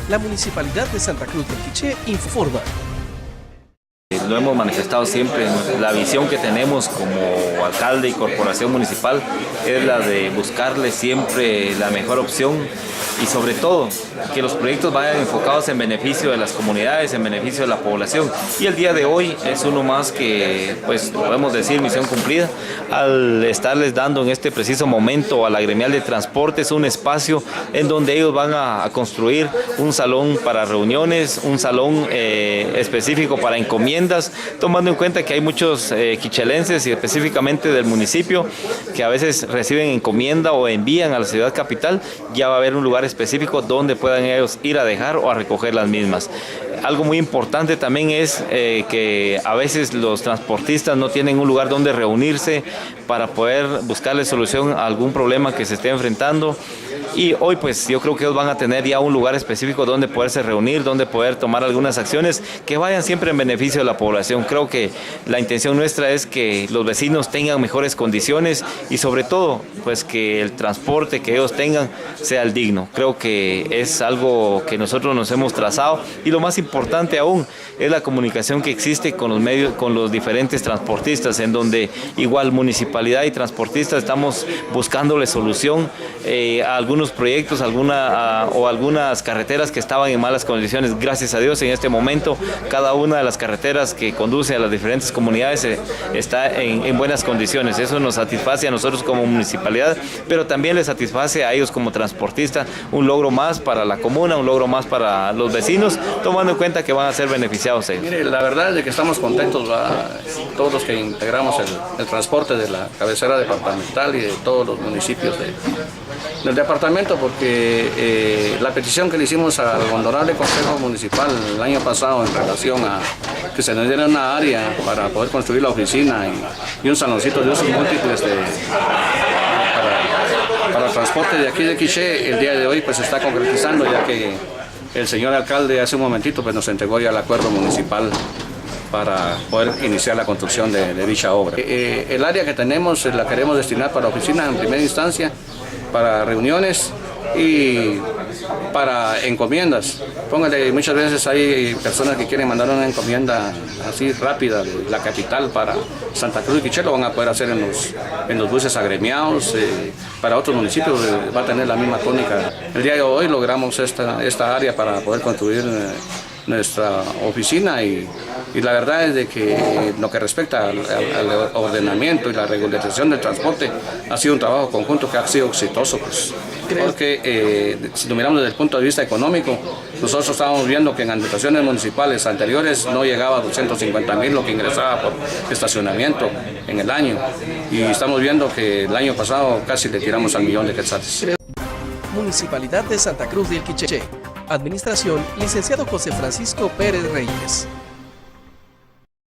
La Municipalidad de Santa Cruz del Quiché informa. Lo hemos manifestado siempre, la visión que tenemos como alcalde y corporación municipal es la de buscarle siempre la mejor opción y sobre todo que los proyectos vayan enfocados en beneficio de las comunidades, en beneficio de la población. Y el día de hoy es uno más que, pues podemos decir, misión cumplida al estarles dando en este preciso momento a la gremial de transportes un espacio en donde ellos van a construir un salón para reuniones, un salón específico para encomiendas, tomando en cuenta que hay muchos quichelenses y específicamente del municipio que a veces reciben encomienda o envían a la ciudad capital. Ya va a haber un lugar específico donde puedan ellos ir a dejar o a recoger las mismas. Algo muy importante también es que a veces los transportistas no tienen un lugar donde reunirse para poder buscarle solución a algún problema que se esté enfrentando. Y hoy pues yo creo que ellos van a tener ya un lugar específico donde poderse reunir, donde poder tomar algunas acciones que vayan siempre en beneficio de la población. Creo que la intención nuestra es que los vecinos tengan mejores condiciones y sobre todo pues que el transporte que ellos tengan sea el digno. Creo que es algo que nosotros nos hemos trazado y lo más importante aún es la comunicación que existe con los medios, con los diferentes transportistas, en donde igual municipalidad y transportistas estamos buscándole solución a algunos proyectos, algunas carreteras que estaban en malas condiciones. Gracias a Dios en este momento cada una de las carreteras que conduce a las diferentes comunidades está en buenas condiciones. Eso nos satisface a nosotros como municipalidad, pero también les satisface a ellos como transportistas, un logro más para la comuna, un logro más para los vecinos, tomando en cuenta que van a ser beneficiados ellos. Mire, la verdad es de que estamos contentos, todos los que integramos el transporte de la cabecera departamental y de todos los municipios del departamento, porque la petición que le hicimos al honorable Consejo Municipal el año pasado en relación a que se nos diera una área para poder construir la oficina y un saloncito de usos múltiples para el transporte de aquí de Quiché, el día de hoy pues se está concretizando, ya que el señor alcalde hace un momentito pues nos entregó ya el acuerdo municipal para poder iniciar la construcción de dicha obra. El área que tenemos la queremos destinar para oficinas en primera instancia, para reuniones y para encomiendas. Póngale, muchas veces hay personas que quieren mandar una encomienda así rápida de la capital para Santa Cruz y Quiché, lo van a poder hacer en los buses agremiados. Para otros municipios va a tener la misma tónica. El día de hoy logramos esta área para poder construir nuestra oficina y la verdad es de que lo que respecta al ordenamiento y la regularización del transporte ha sido un trabajo conjunto que ha sido exitoso, pues, porque si lo miramos desde el punto de vista económico, nosotros estábamos viendo que en administraciones municipales anteriores no llegaba a 250,000 lo que ingresaba por estacionamiento en el año, y estamos viendo que el año pasado casi le tiramos al 1.000.000 de quetzales. Municipalidad de Santa Cruz del Quiché. Administración, licenciado José Francisco Pérez Reyes.